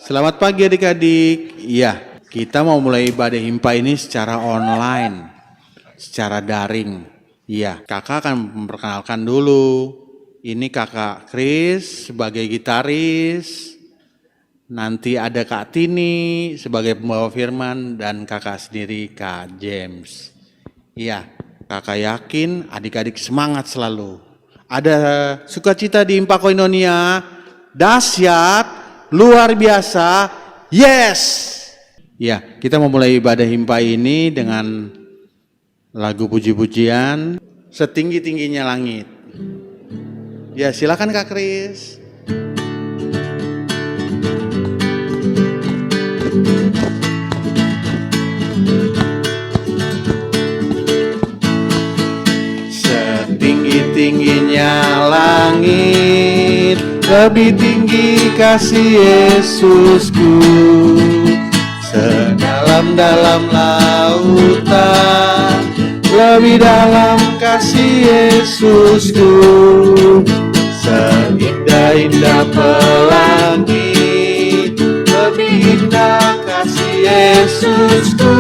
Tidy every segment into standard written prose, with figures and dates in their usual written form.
Selamat pagi adik-adik. Iya, kita mau mulai ibadah himpa ini secara online, secara daring. Iya, kakak akan memperkenalkan dulu. Ini kakak Chris sebagai gitaris. Nanti ada Kak Tini sebagai pembawa firman dan kakak sendiri Kak James. Iya, kakak yakin adik-adik semangat selalu. Ada sukacita di Impa Koinonia, dahsyat, luar biasa, yes! Ya, kita memulai ibadah himpa ini dengan lagu puji-pujian Setinggi-tingginya Langit. Ya, silakan Kak Kris. Setinggi-tingginya langit, lebih tinggi kasih Yesusku. Sedalam-dalam lautan, lebih dalam kasih Yesusku. Seindah-indah pelangi, lebih indah kasih Yesusku.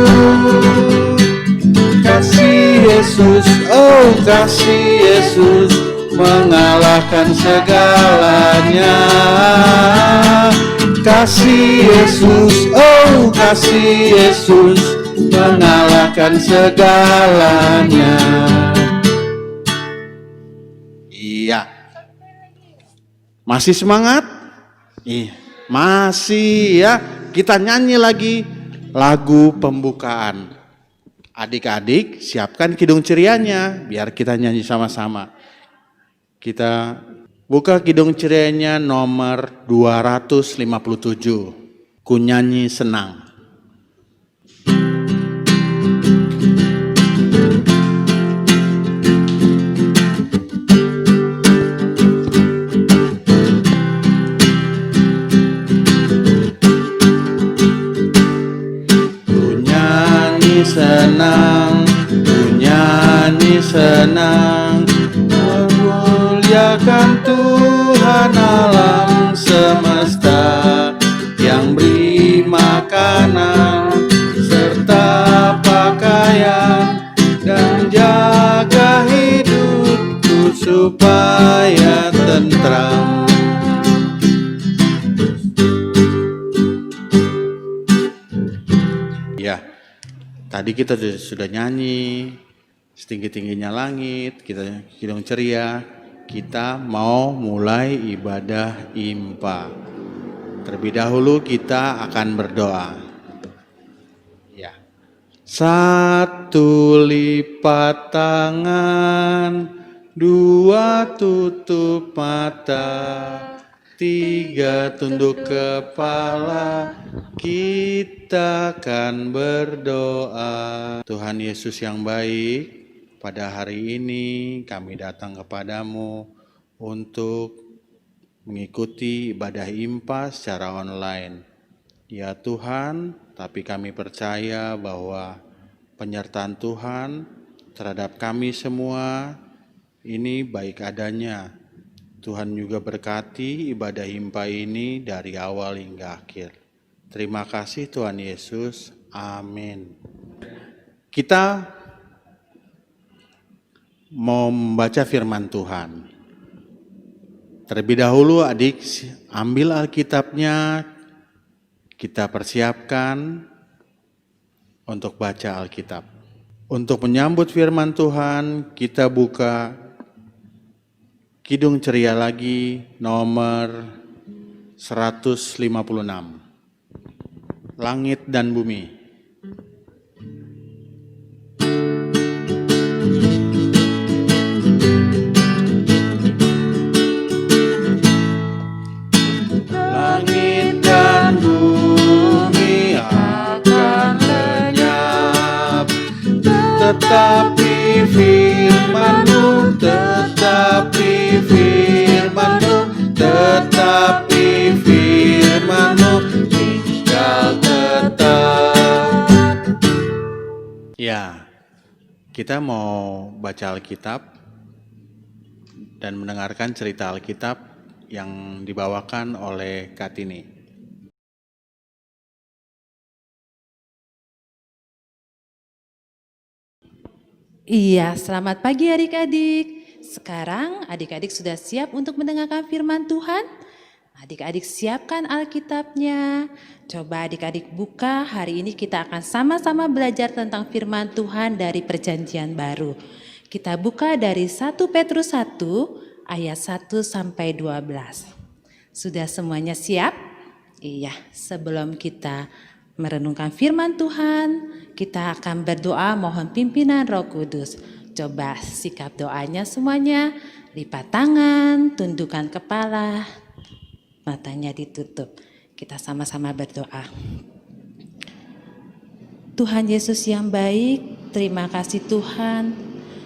Kasih Yesus, oh kasih Yesus, mengalahkan segalanya. Kasih Yesus, oh kasih Yesus, mengalahkan segalanya. Iya. Masih semangat? Iya. Masih ya. Kita nyanyi lagi lagu pembukaan. Adik-adik siapkan kidung cerianya biar kita nyanyi sama-sama. Kita buka kidung cerianya nomor 257. Ku nyanyi senang. Senang, ku nyanyi senang, memuliakan Tuhan alam semesta yang beri makanan serta pakaian dan jaga hidupku supaya tentram. Ya. Tadi kita sudah nyanyi Setinggi-tingginya langit, kita kidung ceria, kita mau mulai ibadah impa. Terlebih dahulu kita akan berdoa. Ya. Satu lipat tangan, dua tutup mata, tiga tunduk kepala, kita akan berdoa. Tuhan Yesus yang baik, pada hari ini kami datang kepadamu untuk mengikuti ibadah impa secara online. Ya Tuhan, tapi kami percaya bahwa penyertaan Tuhan terhadap kami semua ini baik adanya. Tuhan juga berkati ibadah himpa ini dari awal hingga akhir. Terima kasih Tuhan Yesus. Amin. Kita mau membaca firman Tuhan. Terlebih dahulu adik ambil Alkitabnya, kita persiapkan untuk baca Alkitab. Untuk menyambut firman Tuhan, kita buka kidung ceria lagi nomor 156. Langit dan bumi. Langit dan bumi akan lenyap, tetapi firman-Mu, tetapi firman-Mu, tetapi firman-Mu tinggal tetap. Ya, kita mau baca Alkitab dan mendengarkan cerita Alkitab yang dibawakan oleh Kak Tini. Iya, selamat pagi adik-adik. Sekarang adik-adik sudah siap untuk mendengarkan firman Tuhan? Adik-adik siapkan Alkitabnya. Coba adik-adik buka, hari ini kita akan sama-sama belajar tentang firman Tuhan dari Perjanjian Baru. Kita buka dari 1 Petrus 1 ayat 1 sampai 12. Sudah semuanya siap? Iya, sebelum kita merenungkan firman Tuhan, kita akan berdoa mohon pimpinan Roh Kudus. Coba sikap doanya semuanya, lipat tangan, tundukkan kepala, matanya ditutup. Kita sama-sama berdoa. Tuhan Yesus yang baik, terima kasih Tuhan.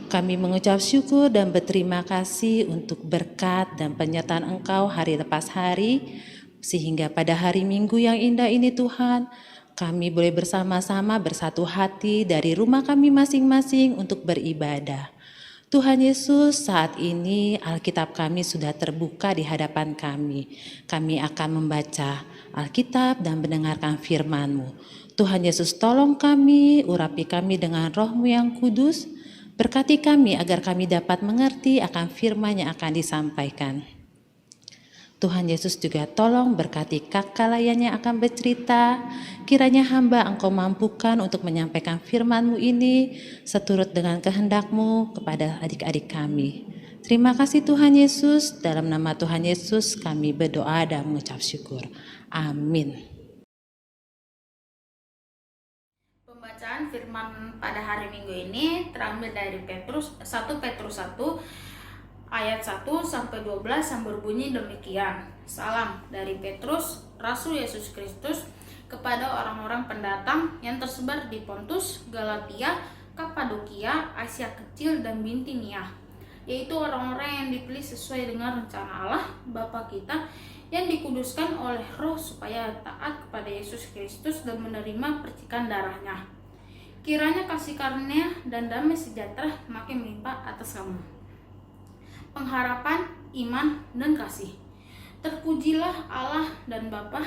Kami mengucap syukur dan berterima kasih untuk berkat dan penyertaan Engkau hari lepas hari, sehingga pada hari Minggu yang indah ini Tuhan, kami boleh bersama-sama bersatu hati dari rumah kami masing-masing untuk beribadah. Tuhan Yesus, saat ini Alkitab kami sudah terbuka di hadapan kami. Kami akan membaca Alkitab dan mendengarkan firman-Mu. Tuhan Yesus, tolong kami, urapi kami dengan Roh-Mu yang kudus. Berkati kami agar kami dapat mengerti akan firman yang akan disampaikan. Tuhan Yesus juga tolong berkati kakak layan yang akan bercerita. Kiranya hamba Engkau mampukan untuk menyampaikan firman-Mu ini seturut dengan kehendak-Mu kepada adik-adik kami. Terima kasih Tuhan Yesus, dalam nama Tuhan Yesus kami berdoa dan mengucap syukur. Amin. Pembacaan firman pada hari Minggu ini terambil dari 1 Petrus 1 ayat 1 sampai 12 yang berbunyi demikian. Salam dari Petrus, Rasul Yesus Kristus, kepada orang-orang pendatang yang tersebar di Pontus, Galatia, Kapadokia, Asia Kecil dan Bitinia, yaitu orang-orang yang dipilih sesuai dengan rencana Allah Bapa kita yang dikuduskan oleh Roh supaya taat kepada Yesus Kristus dan menerima percikan darahnya. Kiranya kasih karunia dan damai sejahtera makin melimpah atas kamu. Pengharapan, iman, dan kasih. Terpujilah Allah dan Bapa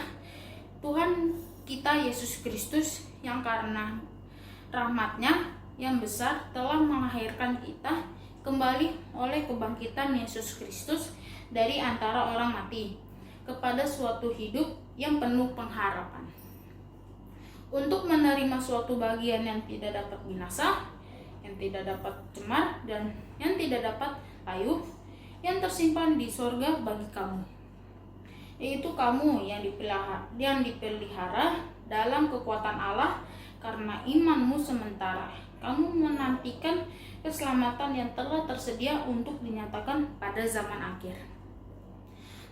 Tuhan kita Yesus Kristus yang karena rahmat-Nya yang besar telah melahirkan kita kembali oleh kebangkitan Yesus Kristus dari antara orang mati kepada suatu hidup yang penuh pengharapan, untuk menerima suatu bagian yang tidak dapat binasa, yang tidak dapat cemar, dan yang tidak dapat layu, yang tersimpan di sorga bagi kamu, yaitu kamu yang dipelihara dalam kekuatan Allah karena imanmu sementara kamu menantikan keselamatan yang telah tersedia untuk dinyatakan pada zaman akhir.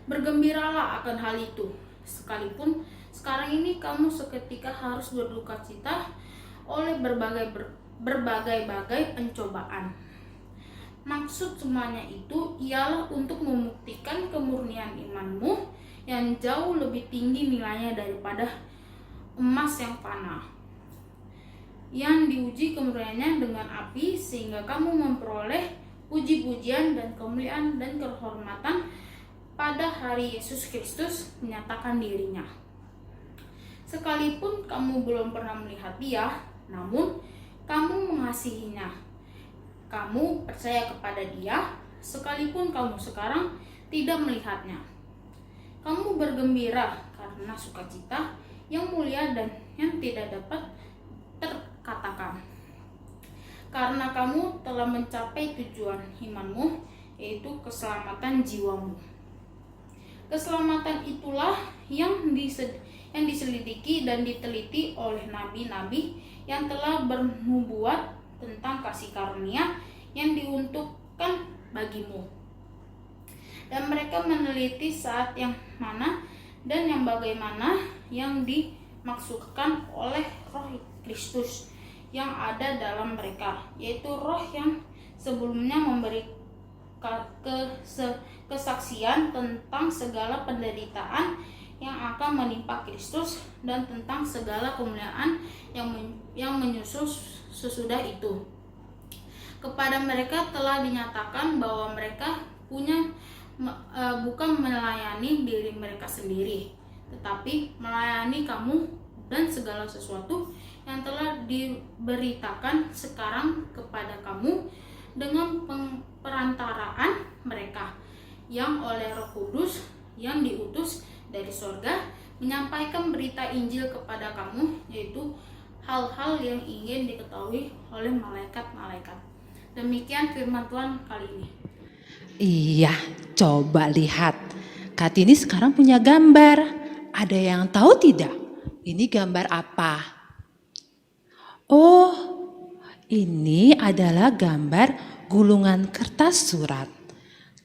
Bergembiralah akan hal itu, sekalipun sekarang ini kamu seketika harus berduka cita oleh berbagai pencobaan. Maksud semuanya itu ialah untuk membuktikan kemurnian imanmu yang jauh lebih tinggi nilainya daripada emas yang fana, yang diuji kemurniannya dengan api, sehingga kamu memperoleh puji-pujian dan kemuliaan dan kehormatan pada hari Yesus Kristus menyatakan dirinya. Sekalipun kamu belum pernah melihat Dia, namun kamu mengasihinya. Kamu percaya kepada Dia, sekalipun kamu sekarang tidak melihatnya. Kamu bergembira karena sukacita yang mulia dan yang tidak dapat terkatakan, karena kamu telah mencapai tujuan imanmu, yaitu keselamatan jiwamu. Keselamatan itulah yang diselidiki dan diteliti oleh nabi-nabi yang telah bernubuat tentang kasih karunia yang diuntukkan bagimu. Dan mereka meneliti saat yang mana dan yang bagaimana yang dimaksudkan oleh Roh Kristus yang ada dalam mereka, yaitu Roh yang sebelumnya memberi kesaksian tentang segala penderitaan yang akan menimpa Kristus dan tentang segala kemuliaan yang menyusul sesudah itu. Kepada mereka telah dinyatakan bahwa mereka bukan melayani diri mereka sendiri, tetapi melayani kamu dan segala sesuatu yang telah diberitakan sekarang kepada kamu dengan perantaraan mereka yang oleh Roh Kudus yang diutus dari sorga menyampaikan berita Injil kepada kamu, yaitu hal-hal yang ingin diketahui oleh malaikat-malaikat. Demikian firman Tuhan kali ini. Iya, coba lihat. Kartini sekarang punya gambar. Ada yang tahu tidak? Ini gambar apa? Oh, ini adalah gambar gulungan kertas surat.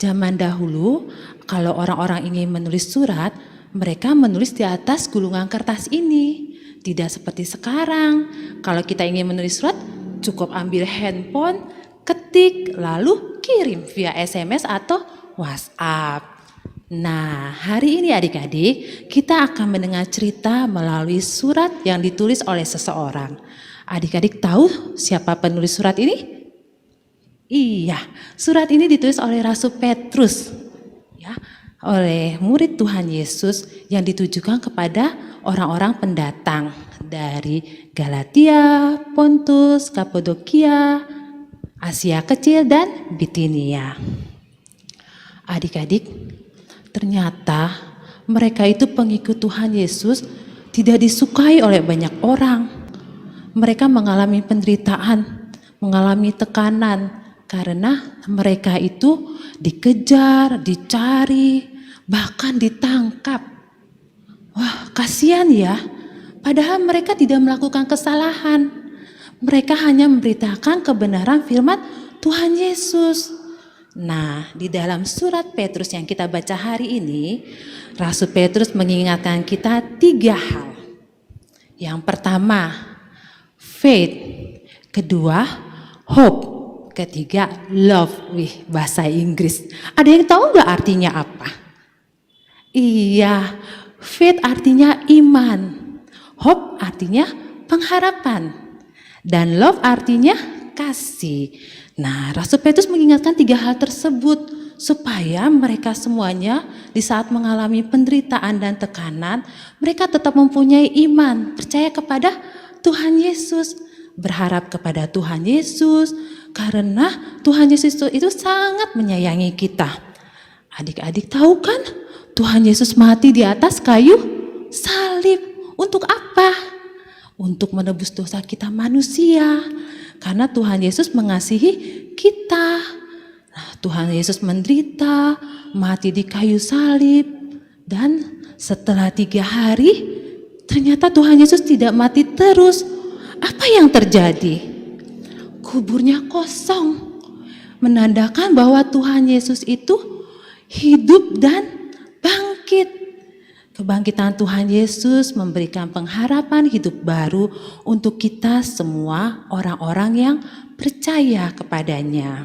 Zaman dahulu, kalau orang-orang ingin menulis surat, mereka menulis di atas gulungan kertas ini. Tidak seperti sekarang. Kalau kita ingin menulis surat, cukup ambil handphone, ketik, lalu kirim via SMS atau WhatsApp. Nah, hari ini adik-adik, kita akan mendengar cerita melalui surat yang ditulis oleh seseorang. Adik-adik tahu siapa penulis surat ini? Iya, surat ini ditulis oleh Rasul Petrus, ya, oleh murid Tuhan Yesus yang ditujukan kepada orang-orang pendatang dari Galatia, Pontus, Kapadokia, Asia Kecil, dan Bitinia. Adik-adik, ternyata mereka itu pengikut Tuhan Yesus tidak disukai oleh banyak orang. Mereka mengalami penderitaan, mengalami tekanan karena mereka itu dikejar, dicari, bahkan ditangkap. Wah, kasihan ya. Padahal mereka tidak melakukan kesalahan. Mereka hanya memberitakan kebenaran firman Tuhan Yesus. Nah, di dalam surat Petrus yang kita baca hari ini, Rasul Petrus mengingatkan kita 3 hal. Yang pertama, faith. Kedua, hope. Ketiga, love. Wih, bahasa Inggris. Ada yang tahu nggak artinya apa? Iya, faith artinya iman. Hope artinya pengharapan. Dan love artinya kasih. Nah, Rasul Petrus mengingatkan 3 hal tersebut supaya mereka semuanya di saat mengalami penderitaan dan tekanan, mereka tetap mempunyai iman, percaya kepada Tuhan Yesus, berharap kepada Tuhan Yesus, karena Tuhan Yesus itu sangat menyayangi kita. Adik-adik tahu kan, Tuhan Yesus mati di atas kayu salib. Untuk apa? Untuk menebus dosa kita manusia. Karena Tuhan Yesus mengasihi kita. Nah, Tuhan Yesus menderita, mati di kayu salib. Dan setelah 3 hari, ternyata Tuhan Yesus tidak mati terus. Apa yang terjadi? Kuburnya kosong. Menandakan bahwa Tuhan Yesus itu hidup dan bangkit. Kebangkitan Tuhan Yesus memberikan pengharapan hidup baru untuk kita semua orang-orang yang percaya kepadanya.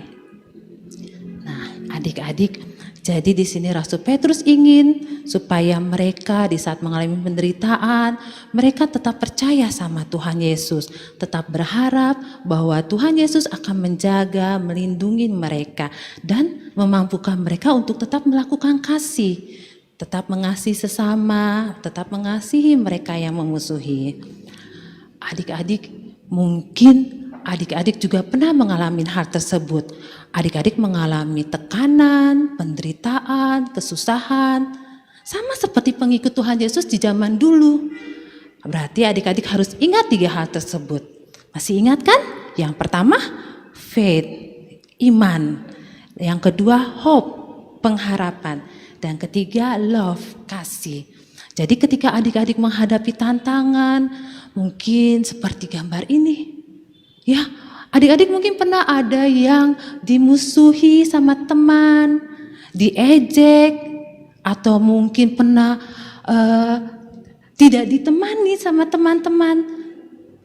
Nah, adik-adik, jadi di sini Rasul Petrus ingin supaya mereka di saat mengalami penderitaan, mereka tetap percaya sama Tuhan Yesus, tetap berharap bahwa Tuhan Yesus akan menjaga, melindungi mereka dan memampukan mereka untuk tetap melakukan kasih. Tetap mengasihi sesama, tetap mengasihi mereka yang memusuhi. Adik-adik, mungkin adik-adik juga pernah mengalami hal tersebut. Adik-adik mengalami tekanan, penderitaan, kesusahan. Sama seperti pengikut Tuhan Yesus di zaman dulu. Berarti adik-adik harus ingat 3 hal tersebut. Masih ingat kan? Yang pertama, faith, iman. Yang kedua, hope, pengharapan. Dan ketiga, love, kasih. Jadi ketika adik-adik menghadapi tantangan, mungkin seperti gambar ini. Ya, adik-adik mungkin pernah ada yang dimusuhi sama teman, diejek, atau mungkin pernah tidak ditemani sama teman-teman.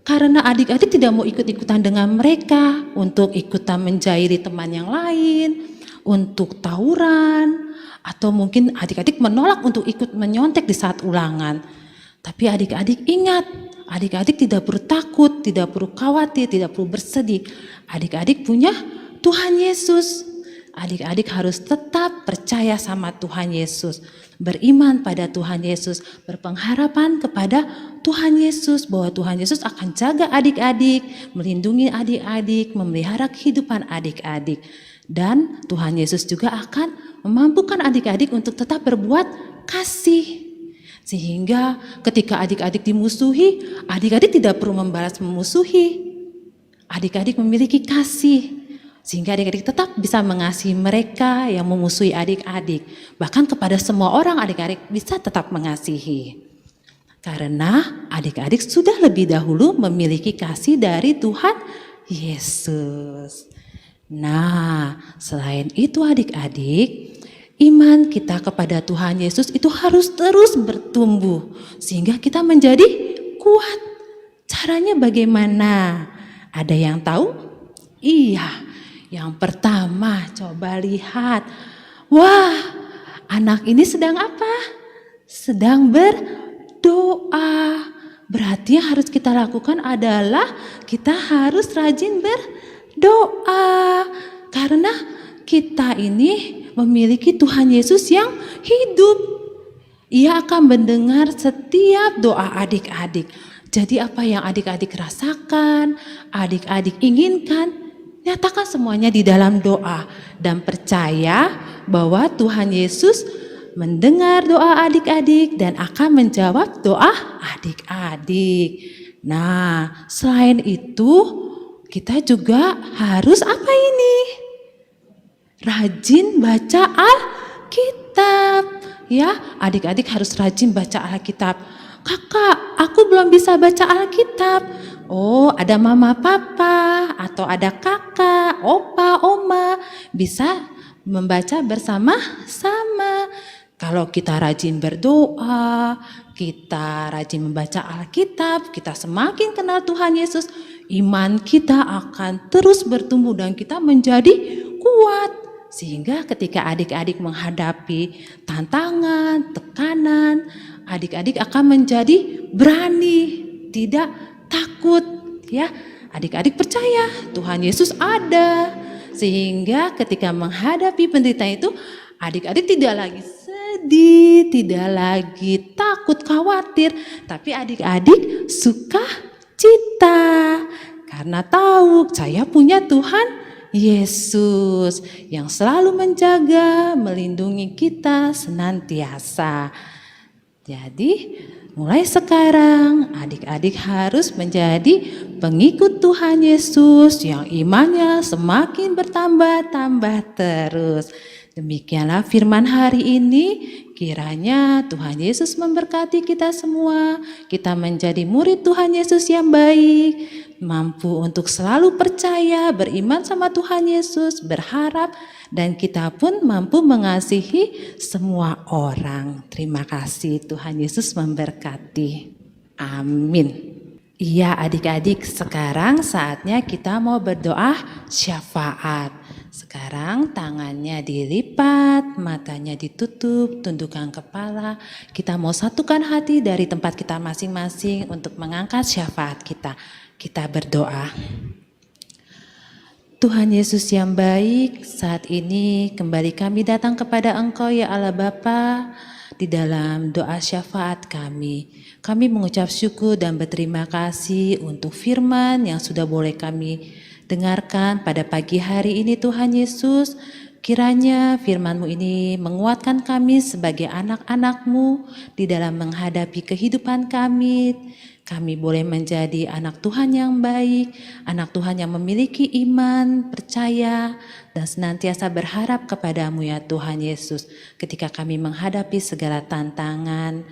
Karena adik-adik tidak mau ikut-ikutan dengan mereka, untuk ikutan menjairi teman yang lain, untuk tawuran, atau mungkin adik-adik menolak untuk ikut menyontek di saat ulangan. Tapi adik-adik ingat, adik-adik tidak perlu takut, tidak perlu khawatir, tidak perlu bersedih. Adik-adik punya Tuhan Yesus. adik-adik harus tetap percaya sama Tuhan Yesus, beriman pada Tuhan Yesus, berpengharapan kepada Tuhan Yesus bahwa Tuhan Yesus akan jaga adik-adik, melindungi adik-adik, memelihara kehidupan adik-adik. Dan Tuhan Yesus juga akan memampukan adik-adik untuk tetap berbuat kasih. Sehingga ketika adik-adik dimusuhi, adik-adik tidak perlu membalas memusuhi. Adik-adik memiliki kasih, sehingga adik-adik tetap bisa mengasihi mereka yang memusuhi adik-adik. Bahkan kepada semua orang adik-adik bisa tetap mengasihi. Karena adik-adik sudah lebih dahulu memiliki kasih dari Tuhan Yesus. Nah, selain itu adik-adik, iman kita kepada Tuhan Yesus itu harus terus bertumbuh sehingga kita menjadi kuat. Caranya bagaimana? Ada yang tahu? Iya, yang pertama coba lihat. Wah, anak ini sedang apa? Sedang berdoa. Berarti yang harus kita lakukan adalah kita harus rajin berdoa. Karena kita ini memiliki Tuhan Yesus yang hidup. Ia akan mendengar setiap doa adik-adik. Jadi apa yang adik-adik rasakan, adik-adik inginkan, nyatakan semuanya di dalam doa. Dan percaya bahwa Tuhan Yesus mendengar doa adik-adik dan akan menjawab doa adik-adik. Nah, selain itu kita juga harus apa ini? Rajin baca Alkitab. Ya, adik-adik harus rajin baca Alkitab. Kakak, aku belum bisa baca Alkitab. Oh, ada mama papa atau ada kakak, opa, oma bisa membaca bersama-sama. Kalau kita rajin berdoa, kita rajin membaca Alkitab, kita semakin kenal Tuhan Yesus, iman kita akan terus bertumbuh dan kita menjadi kuat. Sehingga ketika adik-adik menghadapi tantangan, tekanan, adik-adik akan menjadi berani, tidak takut, ya. Adik-adik percaya Tuhan Yesus ada. Sehingga ketika menghadapi penderitaan itu, adik-adik tidak lagi sedih, tidak lagi takut, khawatir, tapi adik-adik sukacita. Karena tahu saya punya Tuhan Yesus yang selalu menjaga, melindungi kita senantiasa. Jadi mulai sekarang adik-adik harus menjadi pengikut Tuhan Yesus yang imannya semakin bertambah-tambah terus. Demikianlah firman hari ini. Kiranya Tuhan Yesus memberkati kita semua. Kita menjadi murid Tuhan Yesus yang baik, mampu untuk selalu percaya, beriman sama Tuhan Yesus, berharap, dan kita pun mampu mengasihi semua orang. Terima kasih, Tuhan Yesus memberkati. Amin. Iya adik-adik, sekarang saatnya kita mau berdoa syafaat. Sekarang tangannya dilipat, matanya ditutup, tundukkan kepala. Kita mau satukan hati dari tempat kita masing-masing untuk mengangkat syafaat kita. Kita berdoa. Tuhan Yesus yang baik, saat ini kembali kami datang kepada Engkau ya Allah Bapa. Di dalam doa syafaat kami mengucap syukur dan berterima kasih untuk firman yang sudah boleh kami dengarkan pada pagi hari ini Tuhan Yesus. Kiranya firman-Mu ini menguatkan kami sebagai anak-anak-Mu di dalam menghadapi kehidupan kami. Kami boleh menjadi anak Tuhan yang baik, anak Tuhan yang memiliki iman, percaya, dan senantiasa berharap kepada-Mu ya Tuhan Yesus. Ketika kami menghadapi segala tantangan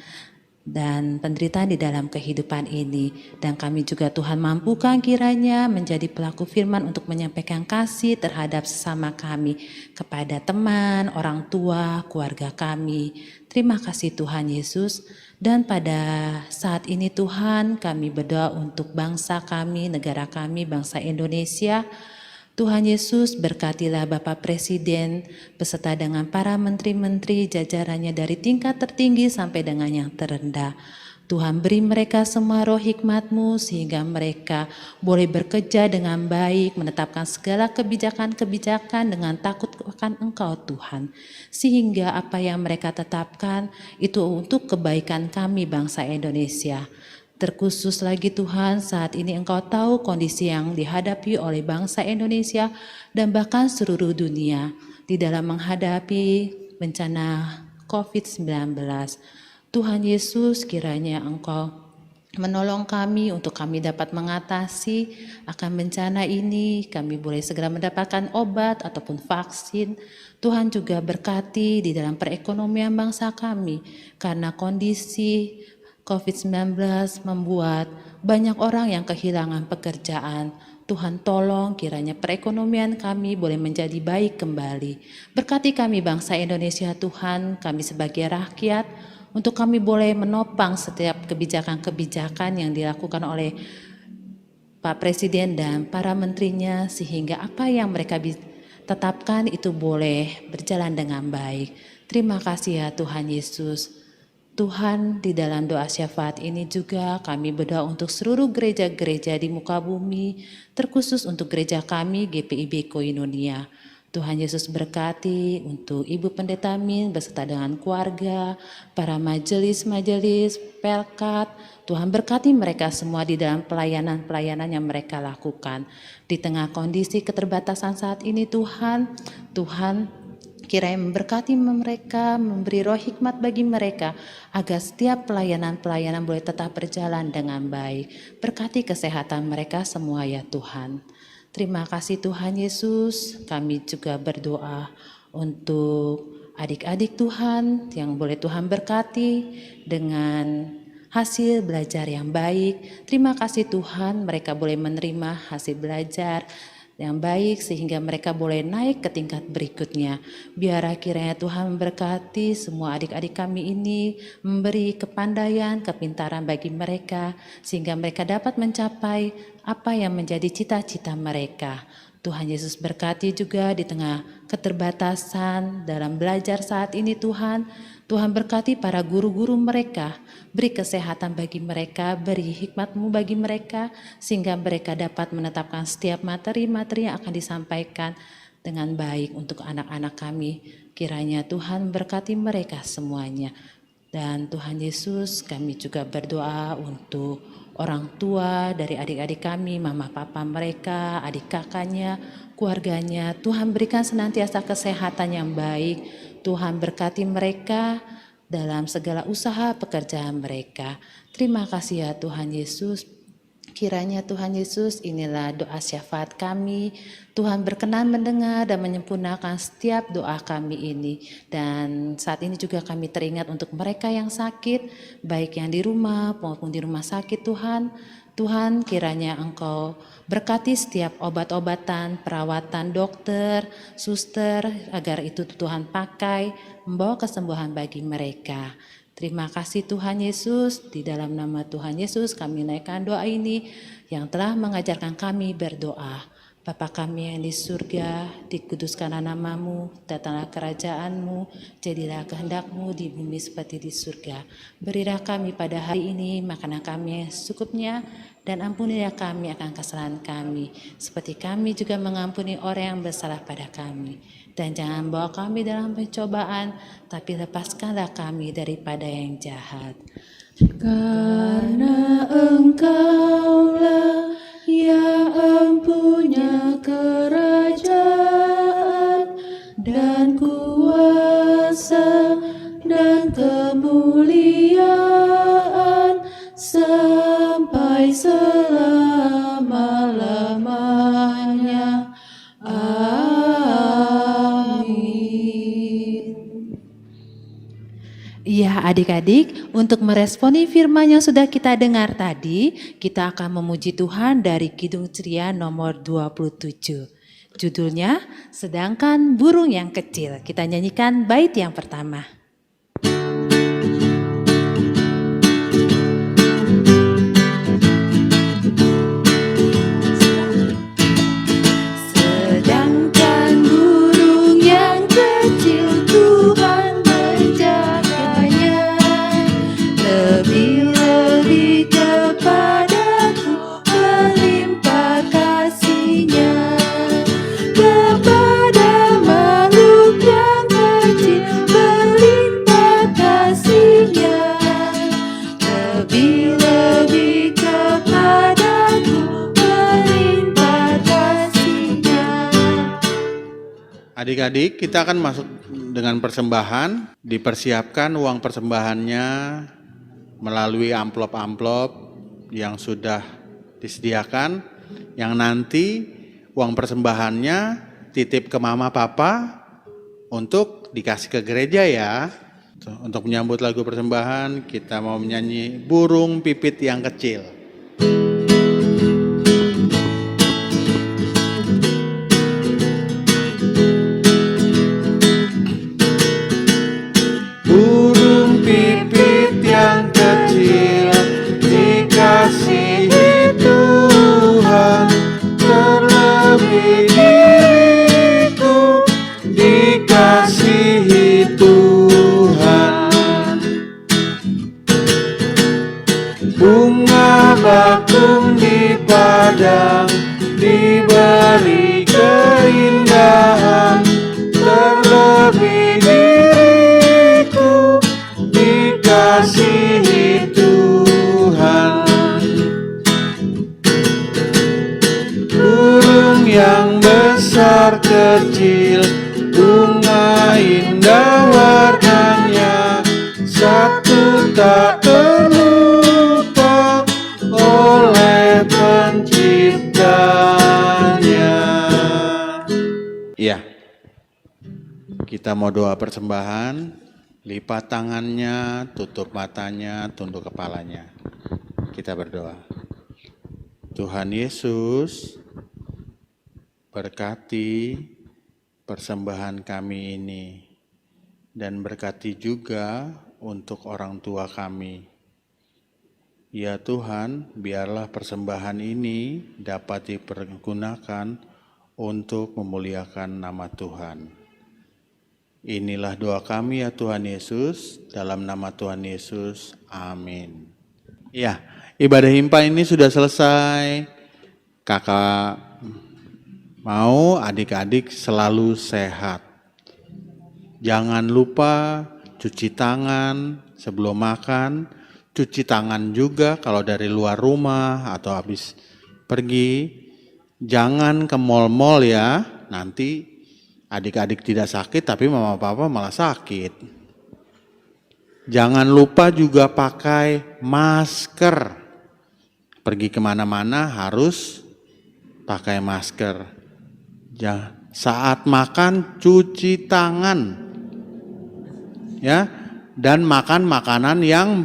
dan penderitaan di dalam kehidupan ini. Dan kami juga Tuhan mampukan kiranya menjadi pelaku firman untuk menyampaikan kasih terhadap sesama kami, kepada teman, orang tua, keluarga kami. Terima kasih Tuhan Yesus. Dan pada saat ini Tuhan kami berdoa untuk bangsa kami, negara kami, bangsa Indonesia. Tuhan Yesus berkatilah Bapak Presiden beserta dengan para menteri-menteri jajarannya dari tingkat tertinggi sampai dengan yang terendah. Tuhan beri mereka semua roh hikmat-Mu sehingga mereka boleh bekerja dengan baik, menetapkan segala kebijakan-kebijakan dengan takut akan Engkau Tuhan. Sehingga apa yang mereka tetapkan itu untuk kebaikan kami bangsa Indonesia. Terkhusus lagi Tuhan, saat ini Engkau tahu kondisi yang dihadapi oleh bangsa Indonesia dan bahkan seluruh dunia di dalam menghadapi bencana COVID-19. Tuhan Yesus, kiranya Engkau menolong kami untuk kami dapat mengatasi akan bencana ini. Kami boleh segera mendapatkan obat ataupun vaksin. Tuhan juga berkati di dalam perekonomian bangsa kami, karena kondisi COVID-19 membuat banyak orang yang kehilangan pekerjaan. Tuhan tolong kiranya perekonomian kami boleh menjadi baik kembali. Berkati kami bangsa Indonesia Tuhan, kami sebagai rakyat, untuk kami boleh menopang setiap kebijakan-kebijakan yang dilakukan oleh Pak Presiden dan para menterinya, sehingga apa yang mereka tetapkan itu boleh berjalan dengan baik. Terima kasih ya Tuhan Yesus. Tuhan, di dalam doa syafaat ini juga kami berdoa untuk seluruh gereja-gereja di muka bumi, terkhusus untuk gereja kami GPIB Koinonia. Tuhan Yesus berkati untuk Ibu Pendeta Min beserta dengan keluarga, para majelis-majelis, pelkat. Tuhan berkati mereka semua di dalam pelayanan-pelayanan yang mereka lakukan. Di tengah kondisi keterbatasan saat ini Tuhan kiranya memberkati mereka, memberi roh hikmat bagi mereka, agar setiap pelayanan-pelayanan boleh tetap berjalan dengan baik. Berkati kesehatan mereka semua ya Tuhan. Terima kasih Tuhan Yesus. Kami juga berdoa untuk adik-adik Tuhan yang boleh Tuhan berkati dengan hasil belajar yang baik. Terima kasih Tuhan, mereka boleh menerima hasil belajar yang baik sehingga mereka boleh naik ke tingkat berikutnya. Biar kiranya Tuhan memberkati semua adik-adik kami ini, memberi kepandaian, kepintaran bagi mereka sehingga mereka dapat mencapai apa yang menjadi cita-cita mereka. Tuhan Yesus berkati juga di tengah keterbatasan dalam belajar saat ini Tuhan. Tuhan berkati para guru-guru mereka, beri kesehatan bagi mereka, beri hikmat-Mu bagi mereka, sehingga mereka dapat menetapkan setiap materi-materi yang akan disampaikan dengan baik untuk anak-anak kami. Kiranya Tuhan berkati mereka semuanya. Dan Tuhan Yesus, kami juga berdoa untuk orang tua dari adik-adik kami, mama papa mereka, adik kakaknya, keluarganya. Tuhan berikan senantiasa kesehatan yang baik. Tuhan berkati mereka dalam segala usaha pekerjaan mereka. Terima kasih ya Tuhan Yesus. Kiranya Tuhan Yesus, inilah doa syafaat kami. Tuhan berkenan mendengar dan menyempurnakan setiap doa kami ini. Dan saat ini juga kami teringat untuk mereka yang sakit, baik yang di rumah maupun di rumah sakit Tuhan. Tuhan, kiranya Engkau berkati setiap obat-obatan, perawatan dokter, suster, agar itu Tuhan pakai membawa kesembuhan bagi mereka. Terima kasih Tuhan Yesus, di dalam nama Tuhan Yesus kami naikkan doa ini yang telah mengajarkan kami berdoa. Bapa kami yang di surga, dikuduskanlah nama-Mu, datanglah kerajaan-Mu, jadilah kehendak-Mu di bumi seperti di surga. Berilah kami pada hari ini makanan kami yang secukupnya, dan ampunilah kami akan kesalahan kami, seperti kami juga mengampuni orang yang bersalah pada kami. Dan jangan bawa kami dalam pencobaan, tapi lepaskanlah kami daripada yang jahat. Karena Engkaulah yang punya kerajaan dan kuasa dan kemuliaan sampai selama-lamanya. Amin. Ya adik-adik, untuk meresponi firman yang sudah kita dengar tadi, kita akan memuji Tuhan dari Kidung Ceria nomor 27. Judulnya, Sedangkan Burung yang Kecil. Kita nyanyikan bait yang pertama. Sedangkan burung yang kecil Tuhan menjaganya, lebih Adik-adik, kita akan masuk dengan persembahan. Dipersiapkan uang persembahannya melalui amplop-amplop yang sudah disediakan. Yang nanti uang persembahannya titip ke mama papa untuk dikasih ke gereja ya. Untuk menyambut lagu persembahan, kita mau menyanyi Burung Pipit yang Kecil. Burung pipit yang kecil dikasihi Tuhan, terlebih diriku dikasihi Tuhan. Bunga bakung di padang diberi keindahan, terlebih diriku dikasihi Tuhan. Burung yang besar kecil, bunga indah warnanya, satu tak terlupa oleh penciptanya. Iya, kita mau doa persembahan, lipat tangannya, tutup matanya, tunduk kepalanya. Kita berdoa. Tuhan Yesus, berkati persembahan kami ini dan berkati juga untuk orang tua kami. Ya Tuhan, biarlah persembahan ini dapat dipergunakan untuk memuliakan nama Tuhan. Inilah doa kami ya Tuhan Yesus, dalam nama Tuhan Yesus, amin. Ya, ibadah himpa ini sudah selesai. Kakak mau adik-adik selalu sehat. Jangan lupa cuci tangan sebelum makan, cuci tangan juga kalau dari luar rumah atau habis pergi. Jangan ke mal-mal ya, nanti adik-adik tidak sakit tapi mama papa malah sakit. Jangan lupa juga pakai masker. Pergi kemana-mana harus pakai masker. Saat makan cuci tangan. Ya, dan makan makanan yang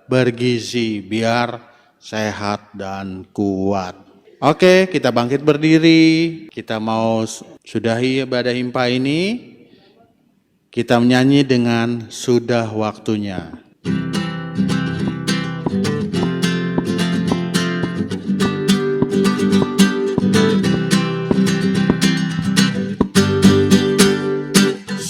bergizi biar sehat dan kuat. Oke, kita bangkit berdiri. Kita mau sudahi ibadah himpa ini. Kita menyanyi dengan Sudah Waktunya.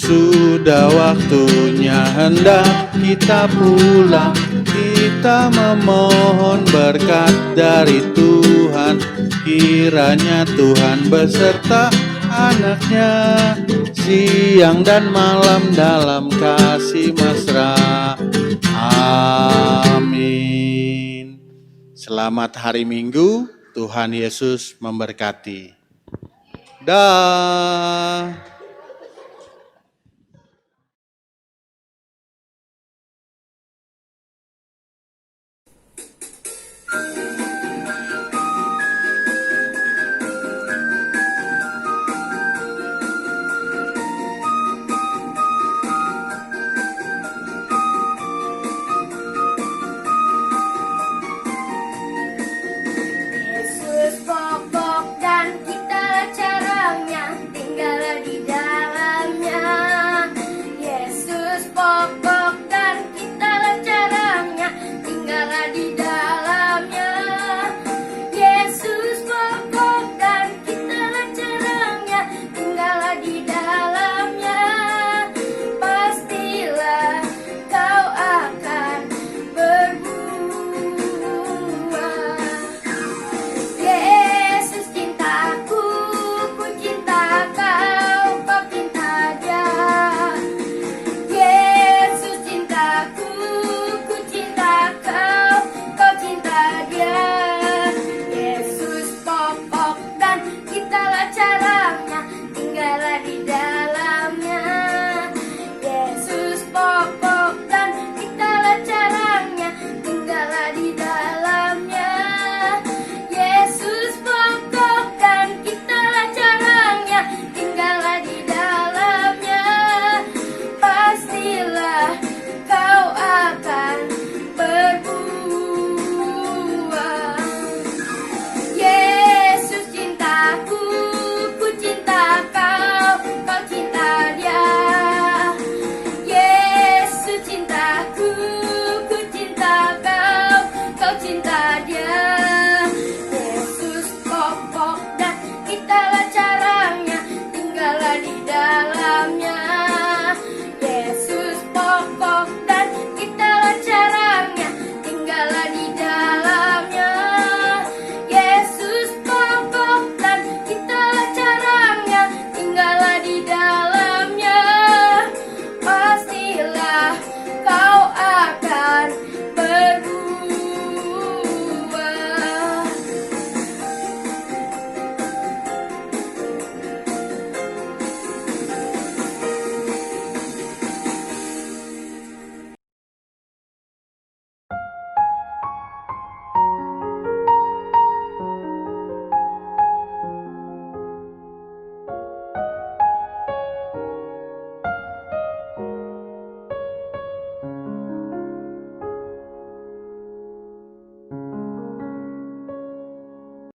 Sudah waktunya hendak kita pulang, kita memohon berkat dari Tuhan. Kiranya Tuhan beserta anaknya, siang dan malam dalam kasih mesra. Amin. Selamat hari Minggu, Tuhan Yesus memberkati. Dah.